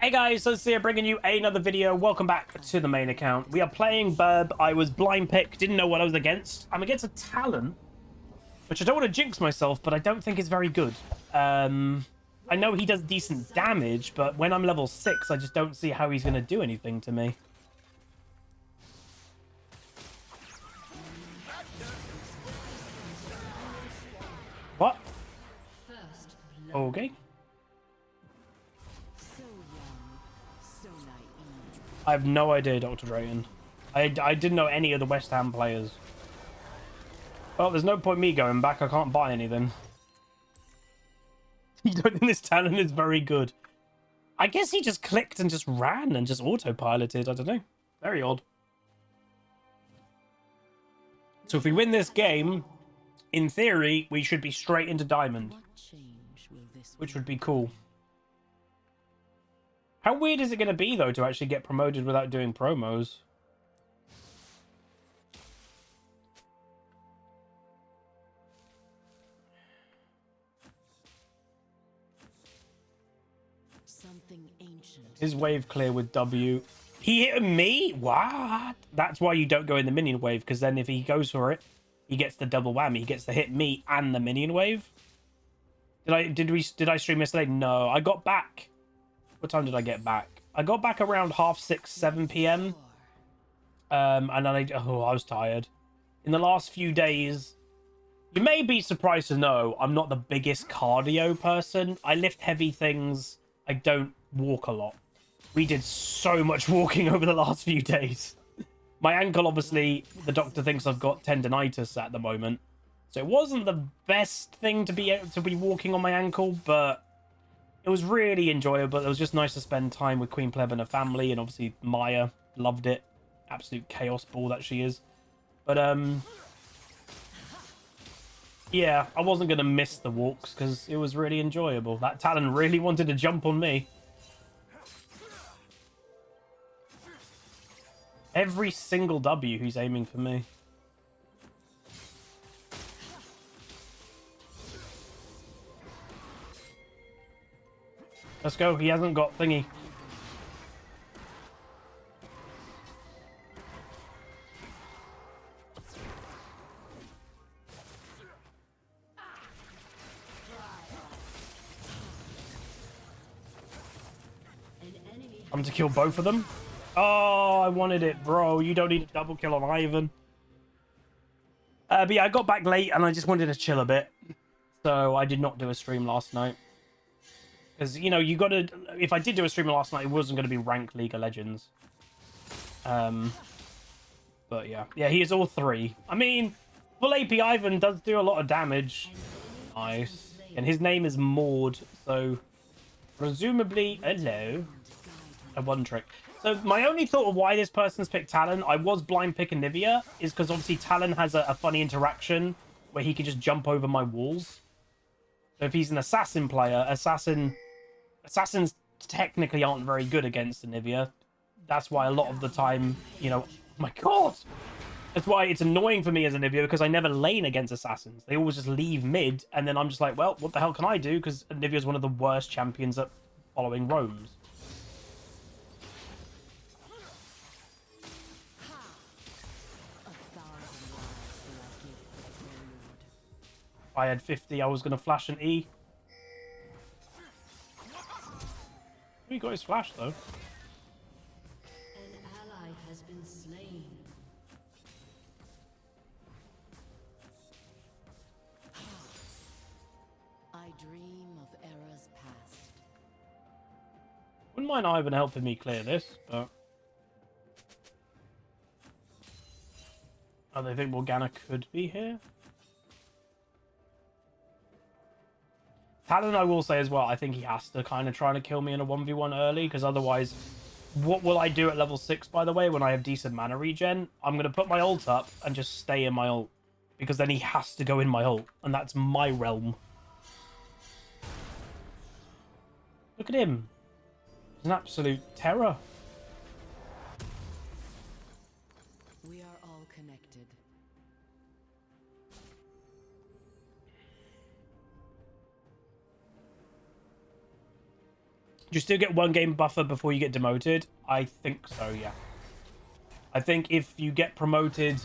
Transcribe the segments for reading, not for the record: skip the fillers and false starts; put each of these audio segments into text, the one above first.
Hey guys, so here bringing you another video. Welcome back to the main account. We are playing Burb. I was blind pick, didn't know what I was against. I'm against a Talon, which I don't want to jinx myself, but I don't think is very good. I know he does decent damage, but when I'm level 6, I just don't see how he's going to do anything to me. What? Okay. I have no idea, Dr. Drayton. I didn't know any of the West Ham players. Well, there's no point me going back. I can't buy anything. You don't think this Talon is very good? I guess he just clicked and just ran and just autopiloted. I don't know. Very odd. So if we win this game, in theory, we should be straight into Diamond. Which would be cool. How weird is it going to be, though, to actually get promoted without doing promos? Something ancient. His wave clear with W. He hit me? What? That's why you don't go in the minion wave, because then if he goes for it, he gets the double whammy. He gets to hit me and the minion wave. Did I stream yesterday? No, I got back. What time did I get back? I got back around 6:30, 7 p.m. And then I was tired. In the last few days, you may be surprised to know I'm not the biggest cardio person. I lift heavy things. I don't walk a lot. We did so much walking over the last few days. My ankle, obviously, the doctor thinks I've got tendonitis at the moment. So it wasn't the best thing to be able to be walking on my ankle, but it was really enjoyable. It was just nice to spend time with Queen Pleb and her family, and obviously Maya loved it. Absolute chaos ball that she is. But yeah, I wasn't going to miss the walks because it was really enjoyable. That Talon really wanted to jump on me. Every single W he's aiming for me. Let's go. He hasn't got thingy. I'm to kill both of them. Oh, I wanted it, bro. You don't need a double kill on Ivan. But yeah, I got back late and I just wanted to chill a bit. So I did not do a stream last night. Because, you know, you got to... If I did do a stream last night, it wasn't going to be ranked League of Legends. But yeah. Yeah, he is all 3. I mean, full AP Ivan does do a lot of damage. Nice. And his name is Maud, so... Presumably... Hello. A one trick. So my only thought of why this person's picked Talon, I was blind picking Anivia, is because obviously Talon has a funny interaction where he can just jump over my walls. So if he's an assassin player, assassins technically aren't very good against Anivia. That's why a lot of the time, you know, oh my god! That's why it's annoying for me as Anivia, because I never lane against assassins. They always just leave mid, and then I'm just like, well, what the hell can I do? Because Anivia is one of the worst champions at following roams. I had 50, I was going to flash an E. He got his flash, though. An ally has been slain. I dream of eras past. Wouldn't mind Ivan helping me clear this, but... Oh, they think Morgana could be here? Talon, I will say as well, I think he has to kind of try to kill me in a 1v1 early, because otherwise, what will I do at level 6, by the way, when I have decent mana regen? I'm going to put my ult up and just stay in my ult, because then he has to go in my ult, and that's my realm. Look at him. He's an absolute terror. We are all connected. Do you still get 1 game buffer before you get demoted? I think so, yeah. I think if you get promoted,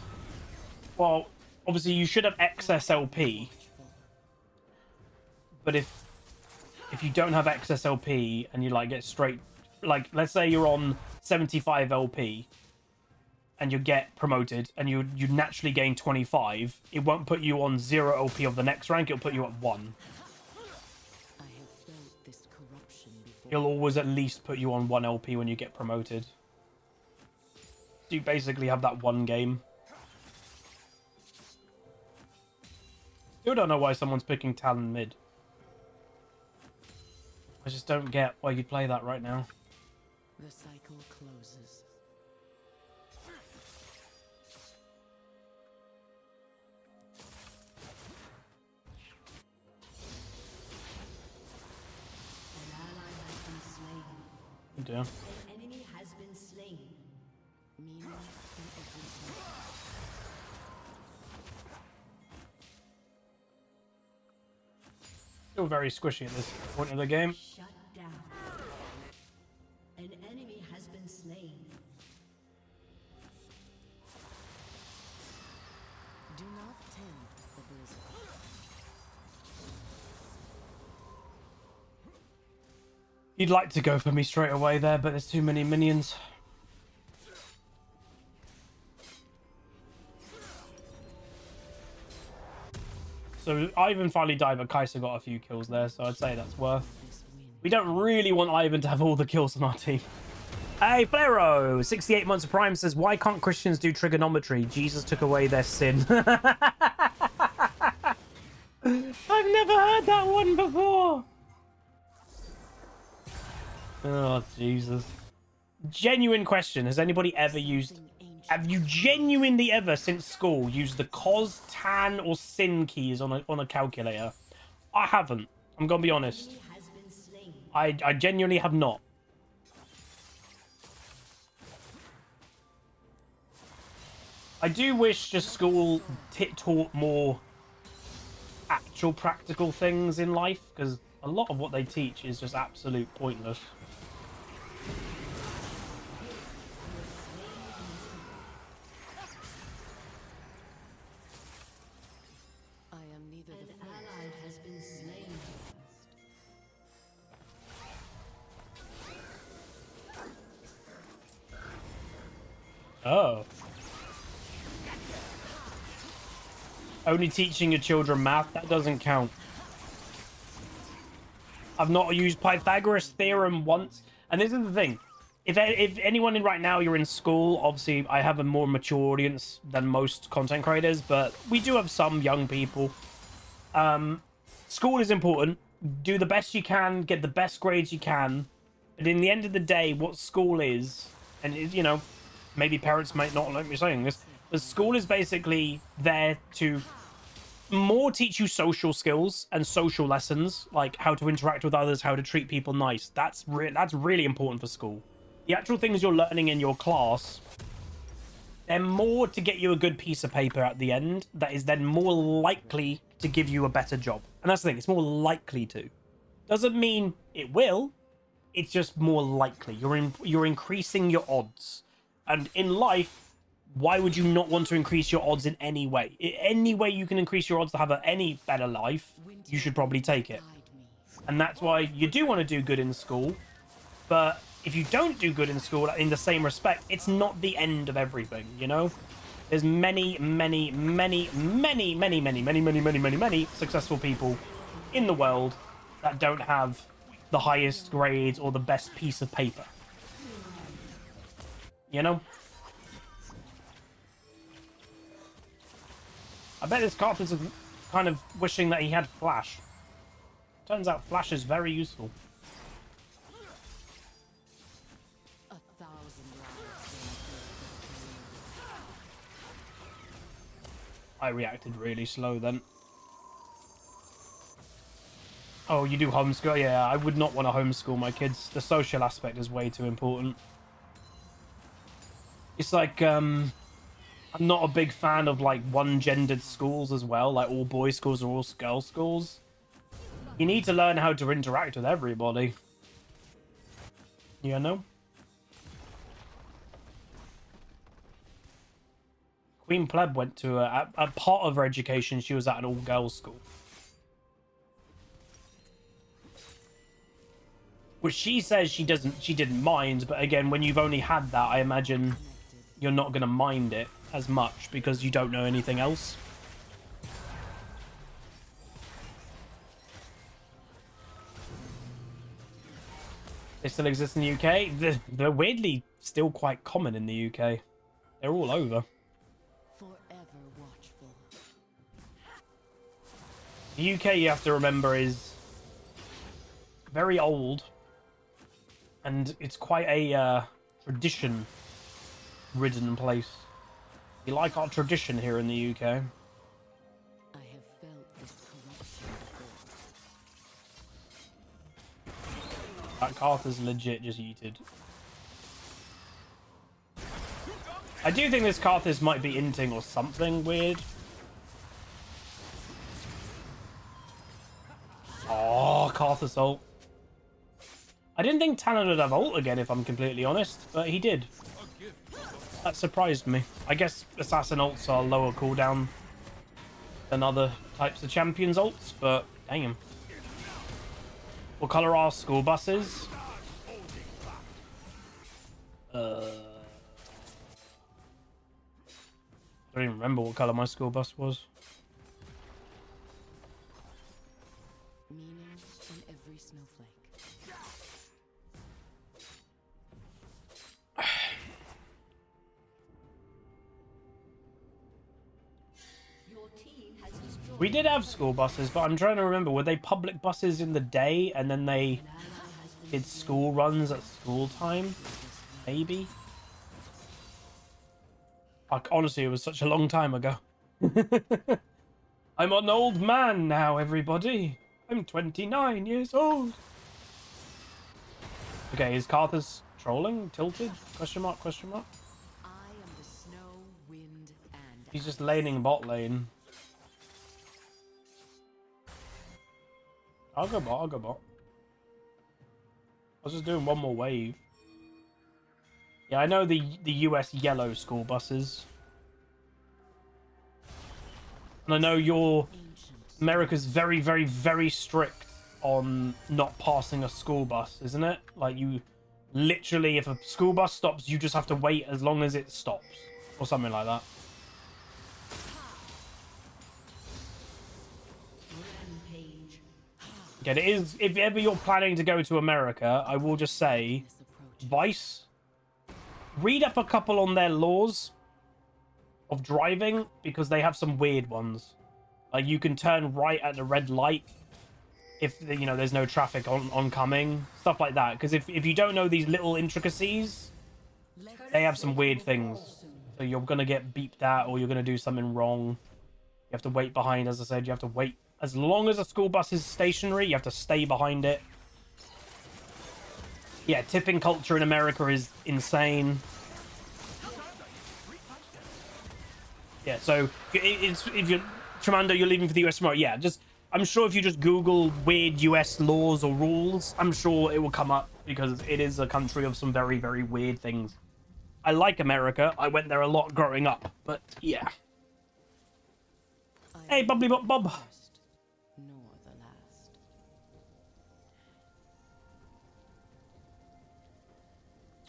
well, obviously you should have excess LP, but if you don't have excess LP and you like get straight, like let's say you're on 75 LP and you get promoted and you naturally gain 25, it won't put you on 0 LP of the next rank, it'll put you at 1. I have felt this corruption before. It'll always at least put you on 1 LP when you get promoted. So you basically have that 1 game. Still don't know why someone's picking Talon mid. I just don't get why you'd play that right now. The cycle closes. An ally has been slain. Oh dear. An enemy has been slain. Meaning in every sense. Still very squishy at this point of the game. Shut down. An enemy has been slain. Do not tempt the blizzard. You'd like to go for me straight away there, but there's too many minions. So Ivan finally died, but Kai'Sa got a few kills there, so I'd say that's worth. This win. We don't really want Ivan to have all the kills on our team. Hey, Flero, 68 months of Prime says, why can't Christians do trigonometry? Jesus took away their sin. I've never heard that one before. Oh, Jesus. Genuine question. Has anybody ever used... Have you genuinely ever, since school, used the cos, tan, or sin keys on a calculator? I haven't. I'm going to be honest. Has been slain. I genuinely have not. I do wish just school taught more actual practical things in life, because a lot of what they teach is just absolute pointless. I am neither the ally has been slain. Oh. Only teaching your children math, that doesn't count. I've not used Pythagoras theorem once. And this is the thing. If anyone in right now, you're in school, obviously I have a more mature audience than most content creators, but we do have some young people. School is important. Do the best you can, get the best grades you can. But in the end of the day, what school is, and you know, maybe parents might not like me saying this, but school is basically there to more teach you social skills and social lessons, like how to interact with others, how to treat people nice. That's really important for school. The actual things you're learning in your class, they're more to get you a good piece of paper at the end that is then more likely to give you a better job. And that's the thing, it's more likely to. Doesn't mean it will, it's just more likely. You're increasing your odds. And in life, why would you not want to increase your odds in any way? Any way you can increase your odds to have any better life, you should probably take it. And that's why you do want to do good in school. But if you don't do good in school in the same respect, it's not the end of everything, you know? There's many successful people in the world that don't have the highest grades or the best piece of paper. You know? I bet this Carp is kind of wishing that he had Flash. Turns out Flash is very useful. 1,000 lives. I reacted really slow then. Oh, you do homeschool? Yeah, I would not want to homeschool my kids. The social aspect is way too important. It's like, I'm not a big fan of, like, one-gendered schools as well. Like, all boys' schools or all girls' schools. You need to learn how to interact with everybody. Yeah, no. Queen Pleb went to a part of her education. She was at an all-girls school, which she says she didn't mind. But again, when you've only had that, I imagine you're not going to mind it as much because you don't know anything else. They still exist in the UK. They're weirdly still quite common in the UK. They're all over. Forever watchful. The UK, you have to remember, is very old, and it's quite a tradition-ridden place. We like our tradition here in the UK. I have felt this corruption before. That Carther's legit just yeeted. I do think this Carthus might be inting or something weird. Oh, Carthus ult. I didn't think Talon would have ult again, if I'm completely honest, but he did. That surprised me. I guess assassin ults are lower cooldown than other types of champions ults, but damn. What colour are school buses? I don't even remember what colour my school bus was. Meaning in every snowflake. Your team has destroyed. We did have school buses, but I'm trying to remember, were they public buses in the day and then they did school runs at school time? Maybe? Honestly, it was such a long time ago. I'm an old man now, everybody. I'm 29 years old. Okay, is Carthus trolling? Tilted? Question mark, question mark? I am the snow, wind, and He's just laning bot lane. I'll go bot, I'll go bot. I was just doing one more wave. Yeah, I know the US yellow school buses. And I know America's very, very, very strict on not passing a school bus, isn't it? Like, you literally, if a school bus stops, you just have to wait as long as it stops. Or something like that. rampage. Again, it is, if ever you're planning to go to America, I will just say, Vice, read up a couple on their laws of driving, because they have some weird ones. Like, you can turn right at the red light if, you know, there's no traffic oncoming. Stuff like that. Because if you don't know these little intricacies, they have some weird things. So you're going to get beeped at, or you're going to do something wrong. You have to wait behind, as I said. You have to wait. As long as a school bus is stationary, you have to stay behind it. Yeah, tipping culture in America is insane. Yeah, so it's, if you're Tremando, you're leaving for the US tomorrow. Yeah, just I'm sure if you just Google weird US laws or rules, I'm sure it will come up, because it is a country of some very, very weird things. I like America. I went there a lot growing up, but yeah. Hey, Bubbly Bob Bob. Nor the last.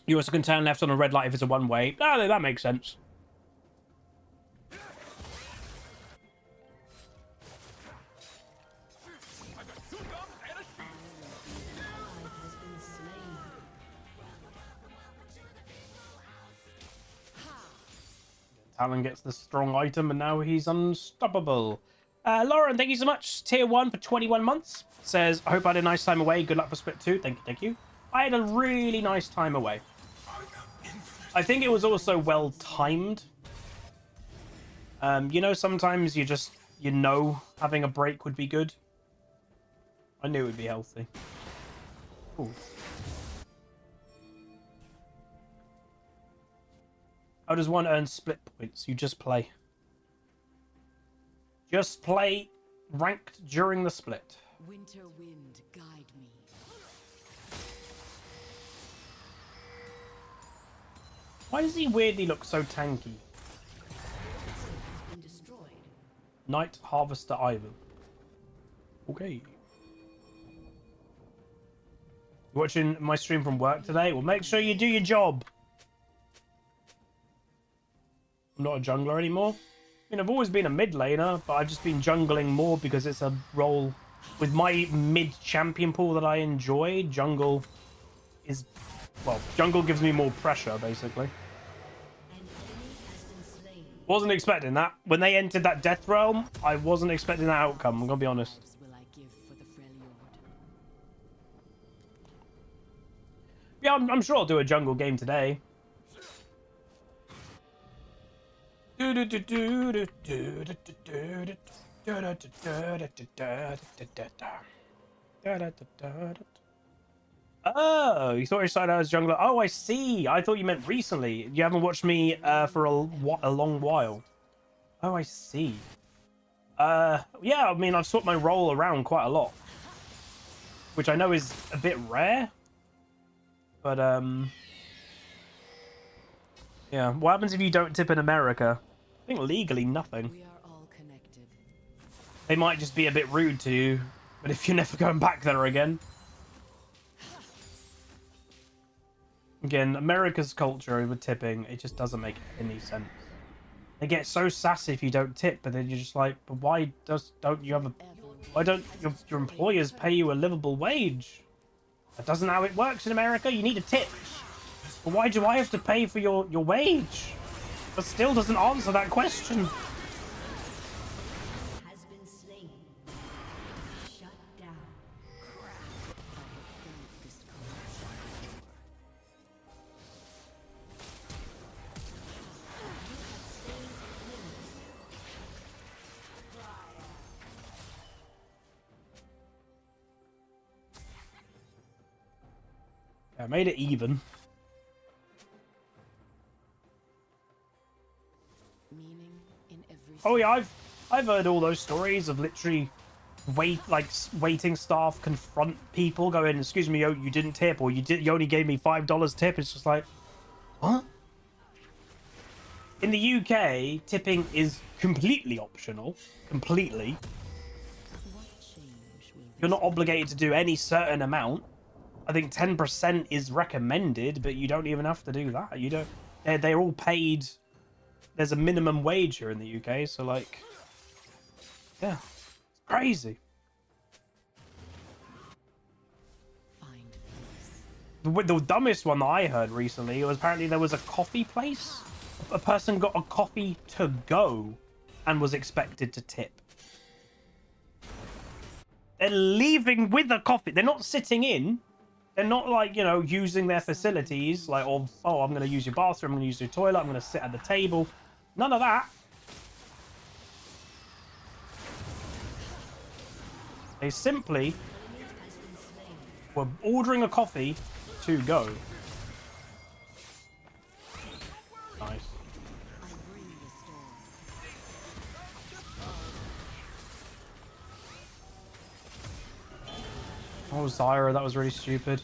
You also can turn left on a red light if it's a one-way. Ah, that makes sense. Talon gets the strong item, and now he's unstoppable. Lauren, thank you so much. Tier 1 for 21 months. Says, I hope I had a nice time away. Good luck for Split 2. Thank you, thank you. I had a really nice time away. I think it was also well timed. You know, sometimes you just, having a break would be good. I knew it would be healthy. Ooh. How does one earn split points? You just play. Just play ranked during the split. Winter wind, guide me. Why does he weirdly look so tanky? Been destroyed. Night Harvester Ivan. Okay. You watching my stream from work today? Well, make sure you do your job. I'm not a jungler anymore. I mean, I've always been a mid laner, but I've just been jungling more because it's a role with my mid champion pool that I enjoy. Jungle is, well, jungle gives me more pressure, basically. Wasn't expecting that. When they entered that death realm, I wasn't expecting that outcome, I'm gonna be honest. Yeah, I'm sure I'll do a jungle game today. Oh, you thought you started out as jungler. Oh, I see. I thought you meant recently. You haven't watched me for a long while. Oh, I see. Yeah, I mean, I've swapped my role around quite a lot, which I know is a bit rare. But, yeah. What happens if you don't tip in America? I think legally nothing. We are all connected. They might just be a bit rude to you, but if you're never going back there again. Again, America's culture with tipping, it just doesn't make any sense. They get so sassy if you don't tip, but then you're just like, but why don't your employers pay you a livable wage? That doesn't how it works in America. You need a tip. But why do I have to pay for your wage? That still doesn't answer that question. Has been slain. Shut down. I made it even. Meaning in every Oh yeah, I've heard all those stories of literally waiting staff confront people going, excuse me, yo, you didn't tip, or you only gave me $5 tip. It's just like, what? In the UK, tipping is completely optional. Completely. what change will You're not obligated to do any certain amount. I think 10% is recommended, but you don't even have to do that. You don't. They're all paid. There's a minimum wage here in the UK, so like, yeah, it's crazy. find peace? The dumbest one that I heard recently was apparently there was a coffee place. A person got a coffee to go and was expected to tip. They're leaving with a coffee. They're not sitting in. They're not like, you know, using their facilities. Like, oh, I'm going to use your bathroom. I'm going to use your toilet. I'm going to sit at the table. None of that. They simply were ordering a coffee to go. Nice. I bring the storm. Oh, Zyra, that was really stupid.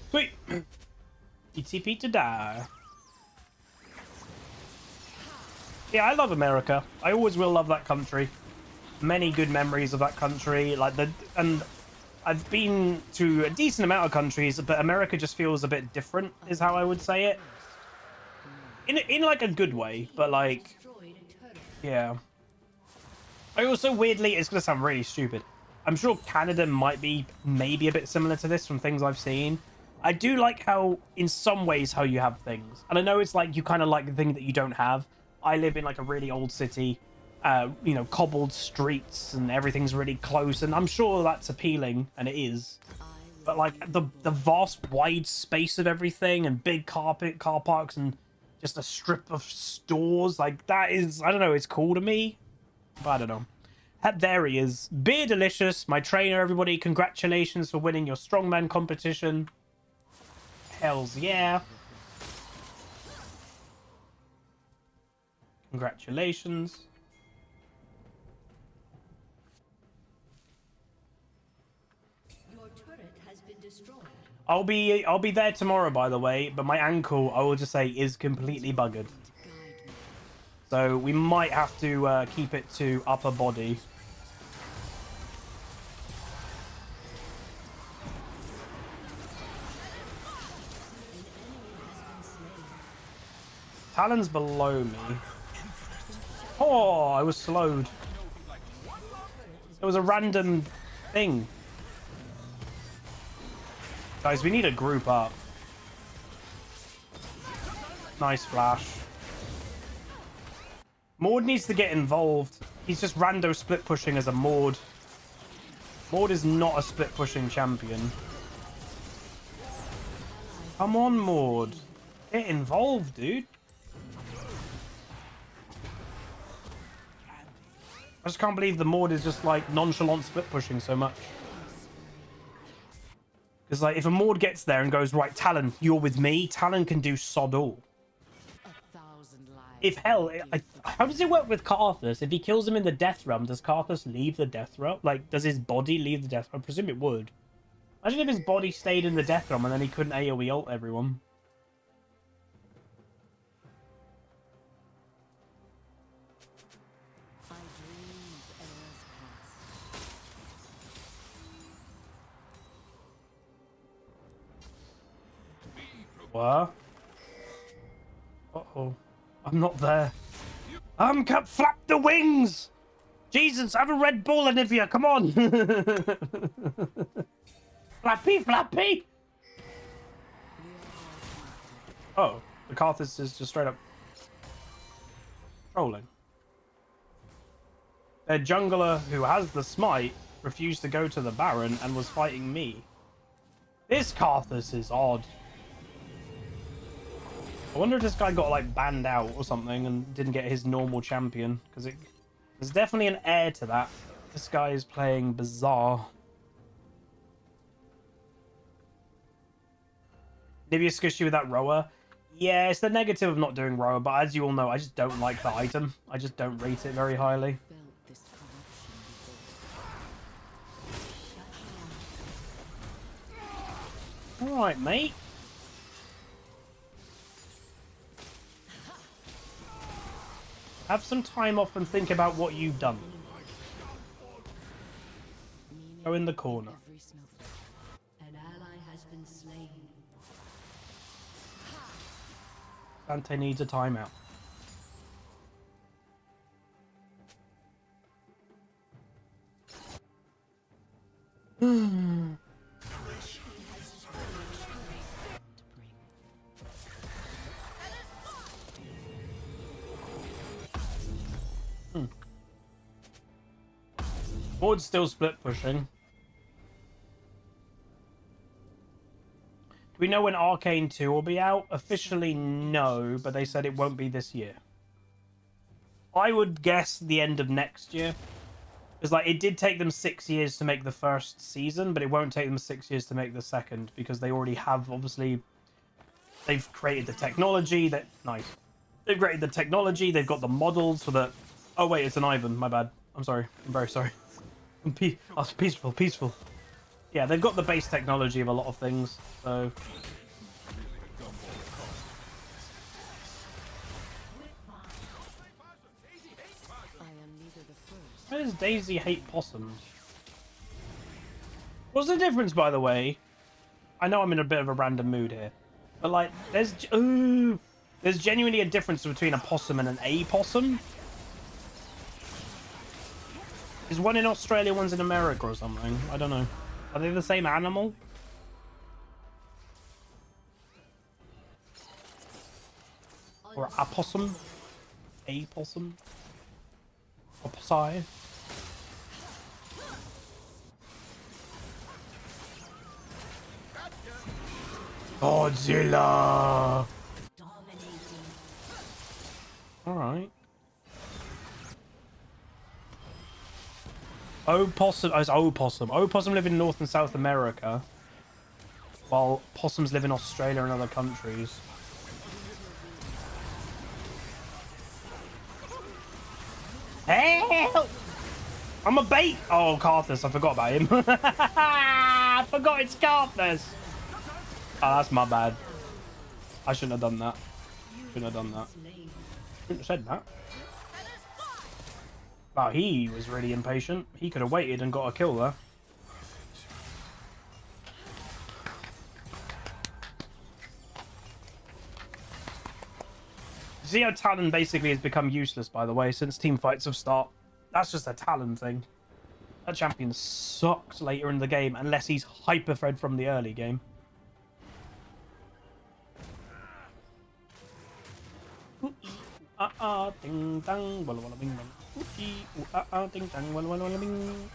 Sweet. ETP to die. Yeah, I love America. I always will love that country. Many good memories of that country. And I've been to a decent amount of countries, but America just feels a bit different, is how I would say it. In like a good way, but like, yeah. I also weirdly, it's gonna sound really stupid. I'm sure Canada might be maybe a bit similar to this from things I've seen. I do like how, in some ways, how you have things. And I know it's like you kind of like the thing that you don't have. I live in like a really old city, you know, cobbled streets and everything's really close. And I'm sure that's appealing, and it is. But like the vast wide space of everything and big car parks and just a strip of stores, like that is, I don't know, it's cool to me. But I don't know. There he is. Beer Delicious, my trainer, everybody. Congratulations for winning your strongman competition. Hells yeah. Congratulations. I'll be there tomorrow, by the way, but my ankle, I will just say, is completely buggered. So we might have to keep it to upper body. Talon's below me. Oh, I was slowed. It was a random thing. Guys, we need to group up. Nice flash. Maud needs to get involved. He's just rando split pushing as a Maud. Maud is not a split pushing champion. Come on, Maud. Get involved, dude. I just can't believe the Maud is just like nonchalant split pushing so much. Because like if a Maud gets there and goes, right, Talon, you're with me, Talon can do sod all. If hell, how does it work with Karthus? If he kills him in the death realm, does Karthus leave the death realm? Like, does his body leave the death realm? I presume it would. Imagine if his body stayed in the death realm and then he couldn't AoE ult everyone. What? Uh-oh. I'm not there. Flap the wings! Jesus, have a Red Bull, Anivia, come on! Flappy, flappy! Oh, the Karthus is just straight up trolling. Their jungler, who has the smite, refused to go to the Baron and was fighting me. This Karthus is odd. I wonder if this guy got like banned out or something and didn't get his normal champion, because there's definitely an air to that. This guy is playing bizarre. Anivia squishy with that rower. Yeah, it's the negative of not doing rower, but as you all know, I just don't like the item. I just don't rate it very highly. Alright, mate. Have some time off and think about what you've done. Go in the corner. An ally has been slain. Dante needs a timeout. Board's still split pushing. Do we know when Arcane 2 will be out? Officially, no, but they said it won't be this year. I would guess the end of next year. Because like it did take them 6 years to make the first season, but it won't take them 6 years to make the second, because they already have, obviously, they've created the technology that nice. They've created the technology, they've got the models for the oh wait, it's an Ivan, my bad. I'm sorry. I'm very sorry. Oh, peaceful. Yeah, they've got the base technology of a lot of things, so. Why does Daisy hate possums? What's the difference, by the way? I know I'm in a bit of a random mood here, but like, there's genuinely a difference between a possum and an opossum. Is one in Australia, one's in America or something? I don't know. Are they the same animal? Or a possum? A possum? Opposai? Godzilla! Alright. Opossum. Oh, it's opossum. Opossum live in North and South America, while possums live in Australia and other countries. Help! I'm a bait. Oh, Karthus. I forgot about him. I forgot it's Karthus. Oh, that's my bad. I shouldn't have done that. Shouldn't have done that. Shouldn't have said that. Wow, he was really impatient. He could have waited and got a kill there. See how Talon basically has become useless, by the way, since team fights have started. That's just a Talon thing. That champion sucks later in the game unless he's hyper-fed from the early game. Ding dang, walla walla bing bang. Ding dang, walla walla bing.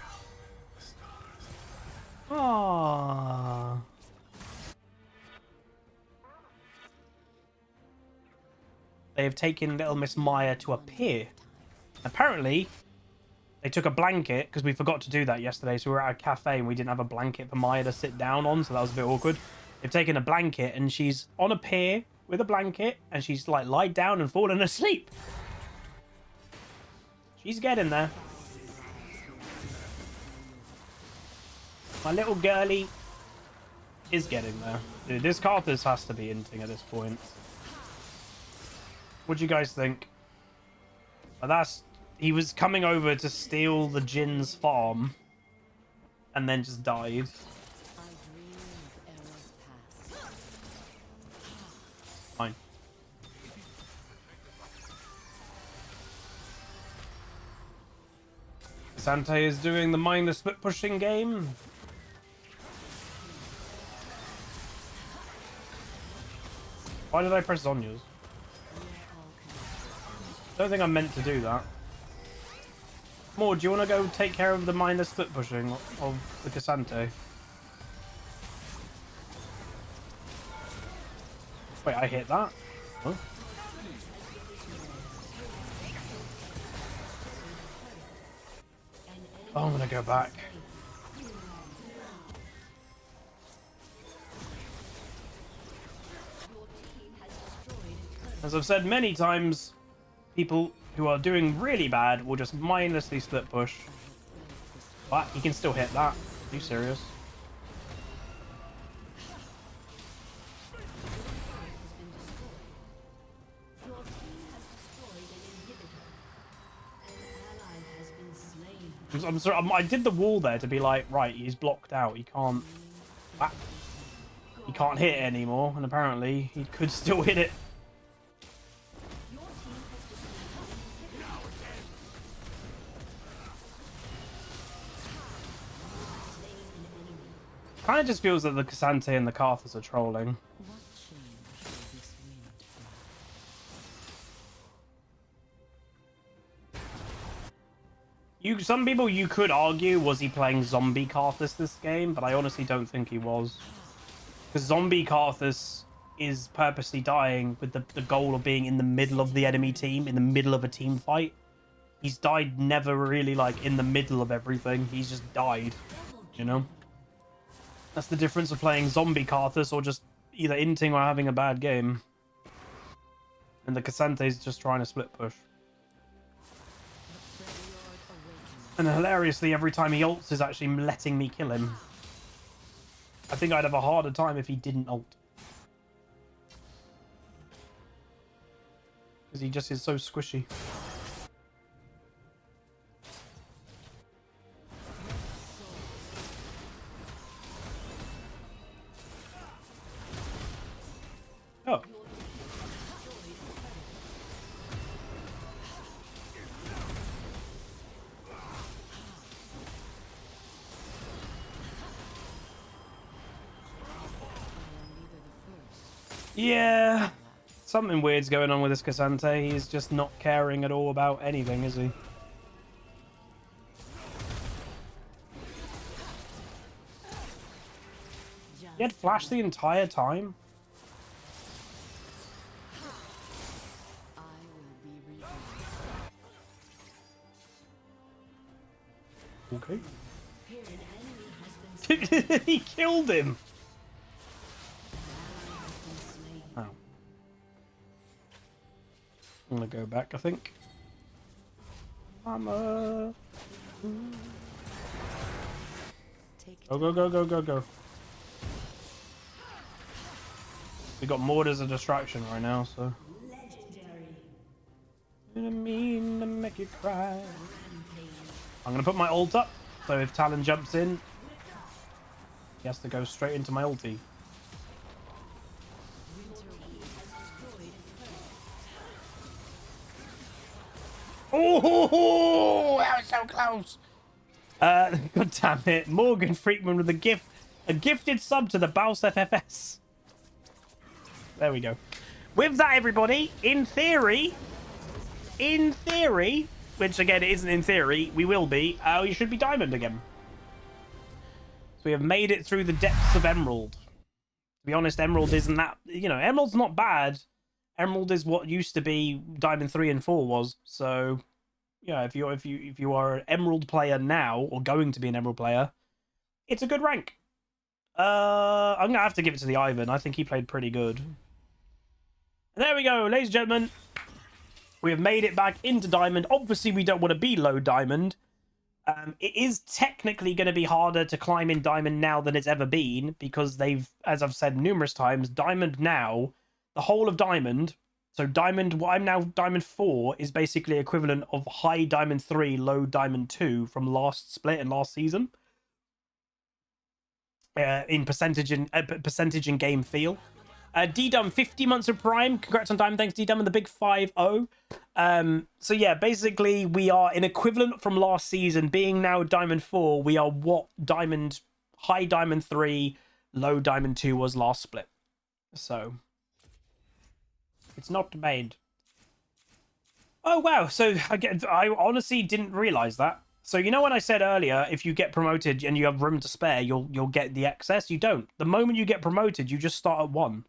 Aww. They have taken Little Miss Maya to a pier. Apparently, they took a blanket, because we forgot to do that yesterday, so we were at a cafe and we didn't have a blanket for Maya to sit down on, so that was a bit awkward. They've taken a blanket and she's on a pier with a blanket and she's like lied down and fallen asleep. She's getting there. My little girlie is getting there. Dude, this Karthus has to be inting at this point. What do you guys think? He was coming over to steal the Jin's farm and then just died. Fine. Sante is doing the minor split pushing game. Why did I press Zonya's? Don't think I meant to do that. More, do you want to go take care of the minor split pushing of the Cassante? Wait, I hit that? Huh? Oh, I'm gonna go back. As I've said many times, people who are doing really bad will just mindlessly split push. But he can still hit that. Are you serious? I'm sorry, I did the wall there to be like, right, he's blocked out. He can't hit it anymore, and apparently he could still hit it. Kind of just feels that the Cassante and the Karthus are trolling. Some people you could argue, was he playing zombie Karthus this game? But I honestly don't think he was. Because zombie Karthus is purposely dying with the goal of being in the middle of the enemy team, in the middle of a team fight. He's died never really like in the middle of everything. He's just died, you know? That's the difference of playing zombie Karthus or just either inting or having a bad game. And the Cassante's just trying to split push. And hilariously, every time he ults is actually letting me kill him. I think I'd have a harder time if he didn't ult. Because he just is so squishy. Oh. Yeah, something weird's going on with this Cassante. He's just not caring at all about anything, is he? He had flash the entire time? Okay. He killed him! Oh. I'm gonna go back, I think. Mama. Go, go, go, go, go, go. We got Maud as a distraction right now, so. Legendary. Didn't mean to make you cry. I'm gonna put my ult up, so if Talon jumps in, he has to go straight into my ulti. Oh, that was so close. God damn it. Morgan Freakman with a gifted sub to the Baus FFS. There we go. With that, everybody, in theory, which again, it isn't in theory, we will be, we should be Diamond again. So we have made it through the depths of Emerald. To be honest, Emerald isn't that, you know, Emerald's not bad. Emerald is what used to be Diamond 3 and 4 was. So, yeah, if you are an Emerald player now, or going to be an Emerald player, it's a good rank. I'm gonna have to give it to the Ivan. I think he played pretty good. And there we go, ladies and gentlemen. We have made it back into Diamond. Obviously, we don't want to be low Diamond. It is technically going to be harder to climb in Diamond now than it's ever been, because they've, as I've said numerous times, Diamond now, the whole of Diamond, so Diamond, what I'm now Diamond 4, is basically equivalent of high Diamond 3, low Diamond 2 from last split and last season. In percentage and game feel. D-Dum, 50 months of Prime. Congrats on Diamond. Thanks, D-Dum, and the big 5-0. So yeah, basically, we are an equivalent from last season. Being now Diamond 4, we are what Diamond, high Diamond 3, low Diamond 2 was last split. So, it's not bad. Oh, wow. So, I honestly didn't realize that. So, you know when I said earlier, if you get promoted and you have room to spare, you'll get the excess? You don't. The moment you get promoted, you just start at 1.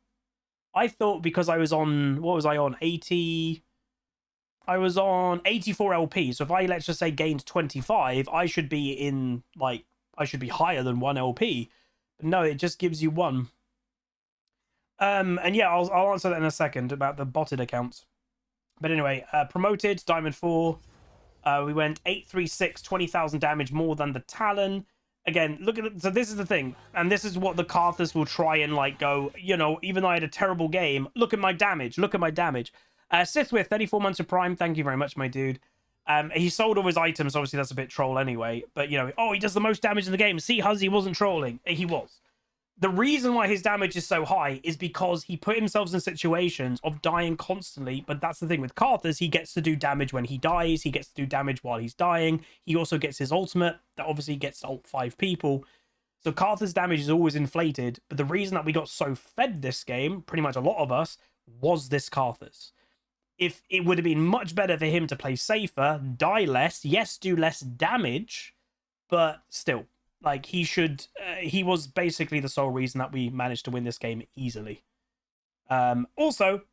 I thought because I was on, what was I on? 80... I was on 84 LP. So if I, let's just say, gained 25, I should be in, like, I should be higher than 1 LP. But no, it just gives you 1. And yeah, I'll answer that in a second about the botted accounts. But anyway, promoted, Diamond 4. We went 836, 20,000 damage more than the Talon. Again, look at it. So this is the thing. And this is what the Karthus will try and, like, go, you know, even though I had a terrible game, look at my damage. Look at my damage. Sithwith, 34 months of Prime. Thank you very much, my dude. He sold all his items. Obviously, that's a bit troll anyway. But, you know, oh, he does the most damage in the game. See, Huzzy wasn't trolling. He was. The reason why his damage is so high is because he put himself in situations of dying constantly. But that's the thing with Karthus. He gets to do damage when he dies. He gets to do damage while he's dying. He also gets his ultimate that obviously gets to ult 5 people. So Karthus' damage is always inflated. But the reason that we got so fed this game, pretty much a lot of us, was this Karthus. If it would have been much better for him to play safer, die less, yes, do less damage, but still, like, he should, he was basically the sole reason that we managed to win this game easily. Also,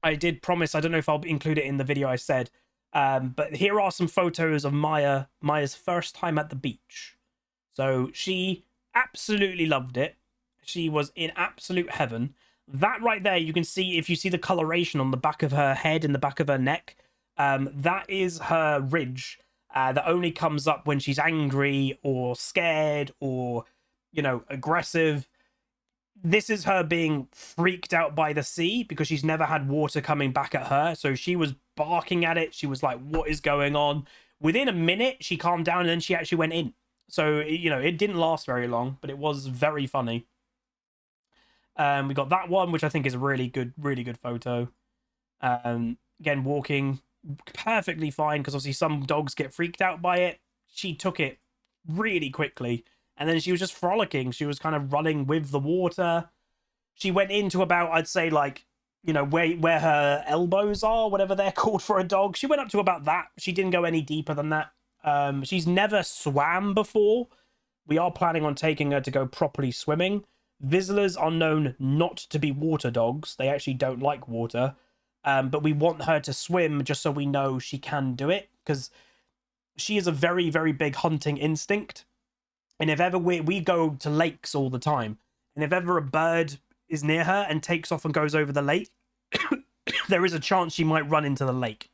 I did promise, I don't know if I'll include it in the video I said, but here are some photos of Maya's first time at the beach. So she absolutely loved it. She was in absolute heaven. That right there, you can see, if you see the coloration on the back of her head and the back of her neck, that is her ridge that only comes up when she's angry or scared or, you know, aggressive. This is her being freaked out by the sea because she's never had water coming back at her. So she was barking at it. She was like, what is going on? Within a minute, she calmed down and then she actually went in. So, you know, it didn't last very long, but it was very funny. We got that one, which I think is a really good photo. Again, walking perfectly fine, because obviously some dogs get freaked out by it. She took it really quickly, and then she was just frolicking. She was kind of running with the water. She went into about, I'd say, like, you know, where her elbows are, whatever they're called for a dog. She went up to about that. She didn't go any deeper than that. She's never swam before. We are planning on taking her to go properly swimming. Vizslas are known not to be water dogs. They actually don't like water. But we want her to swim just so we know she can do it, because she is a very, very big hunting instinct. And if ever we go to lakes all the time, and if ever a bird is near her and takes off and goes over the lake, there is a chance she might run into the lake.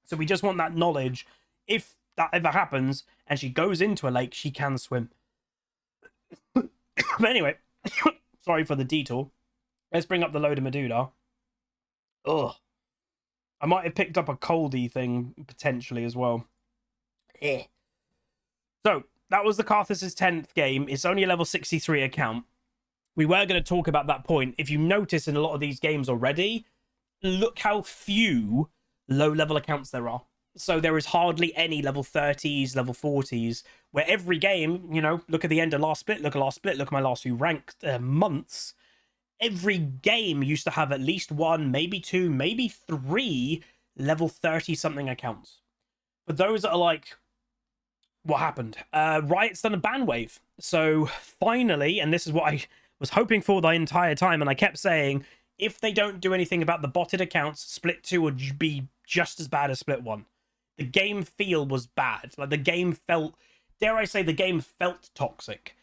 So we just want that knowledge. If that ever happens and she goes into a lake, she can swim. But anyway, sorry for the detour. Let's bring up the load of Medulla. Ugh. I might have picked up a coldy thing potentially as well. Eh. So that was the Karthus' 10th game. It's only a level 63 account. We were going to talk about that point. If you notice in a lot of these games already, look how few low-level accounts there are. So there is hardly any level 30s, level 40s, where every game, you know, look at the end of last split, look at last split, look at my last few ranked months. Every game used to have at least one, maybe two, maybe three level 30-something accounts. But those that are like, what happened? Riot's done a ban wave. So finally, and this is what I was hoping for the entire time, and I kept saying, if they don't do anything about the botted accounts, Split 2 would be just as bad as Split 1. The game feel was bad. Like, the game felt, dare I say, the game felt toxic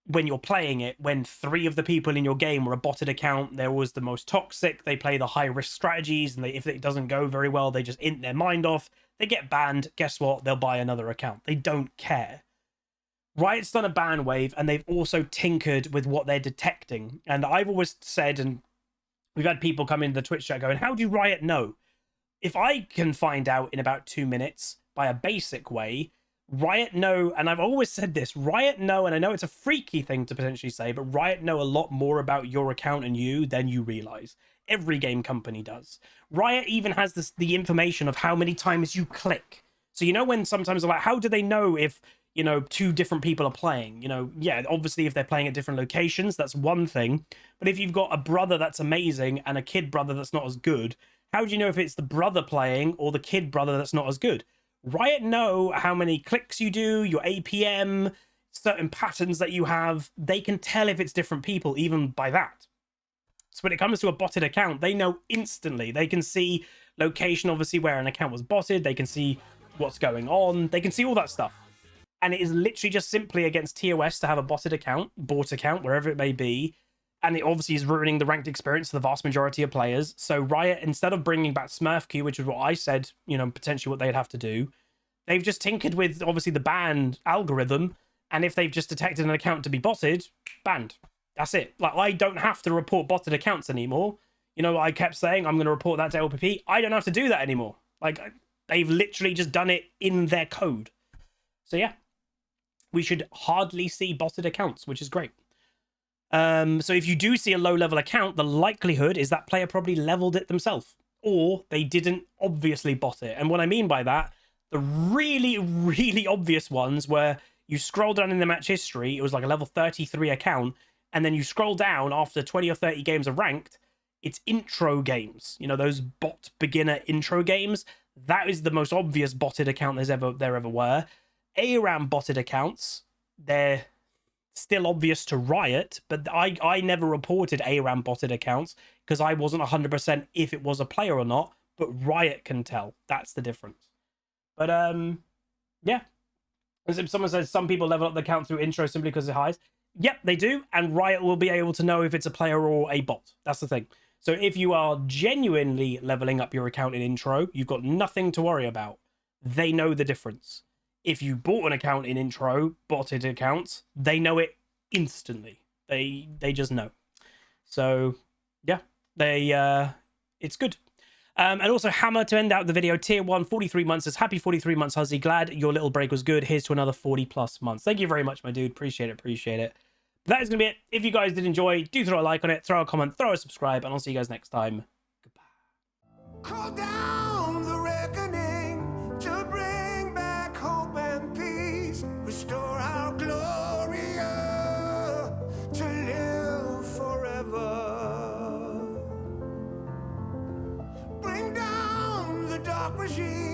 when you're playing it. When 3 of the people in your game were a botted account, they're always the most toxic. They play the high-risk strategies, and if it doesn't go very well, they just int their mind off. They get banned. Guess what? They'll buy another account. They don't care. Riot's done a ban wave, and they've also tinkered with what they're detecting. And I've always said, and we've had people come into the Twitch chat going, how do Riot know? If I can find out in about 2 minutes by a basic way, Riot know, and I've always said this, Riot know, and I know it's a freaky thing to potentially say, but Riot know a lot more about your account and you than you realize. Every game company does. Riot even has the information of how many times you click. So, you know, when sometimes they're like, how do they know if, you know, 2 different people are playing? You know, yeah, obviously if they're playing at different locations, that's one thing. But if you've got a brother that's amazing and a kid brother that's not as good, how do you know if it's the brother playing or the kid brother that's not as good? Riot know how many clicks you do, your APM, certain patterns that you have. They can tell if it's different people even by that. So when it comes to a botted account, they know instantly. They can see location, obviously, where an account was botted. They can see what's going on. They can see all that stuff. And it is literally just simply against TOS to have a botted account, bought account, wherever it may be. And it obviously is ruining the ranked experience for the vast majority of players. So Riot, instead of bringing back Smurf Q, which is what I said, you know, potentially what they'd have to do, they've just tinkered with, obviously, the ban algorithm. And if they've just detected an account to be botted, banned. That's it. Like, I don't have to report botted accounts anymore. You know, I kept saying I'm going to report that to LPP. I don't have to do that anymore. Like, they've literally just done it in their code. So, yeah. We should hardly see botted accounts, which is great. So if you do see a low-level account, the likelihood is that player probably leveled it themselves. Or they didn't obviously bot it. And what I mean by that, the really, really obvious ones where you scroll down in the match history, it was like a level 33 account, and then you scroll down after 20 or 30 games of ranked, it's intro games. You know, those bot beginner intro games. That is the most obvious botted account there ever were. ARAM botted accounts, they're still obvious to Riot, but I never reported ARAM botted accounts because I wasn't 100% if it was a player or not, but Riot can tell. That's the difference. But, yeah. As if someone says some people level up the account through intro simply because it highs. Yep, they do, and Riot will be able to know if it's a player or a bot. That's the thing. So if you are genuinely leveling up your account in intro, you've got nothing to worry about. They know the difference. If you bought an account in intro, botted accounts, they know it instantly. They just know. So yeah, it's good. And also Hammer to end out the video. Tier 1, 43 months. Says, happy 43 months, Huzzy. Glad your little break was good. Here's to another 40 plus months. Thank you very much, my dude. Appreciate it. Appreciate it. That is going to be it. If you guys did enjoy, do throw a like on it, throw a comment, throw a subscribe, and I'll see you guys next time. Goodbye. Call down the reckoning to bring back hope and peace. Restore our glory to live forever. Bring down the dark regime.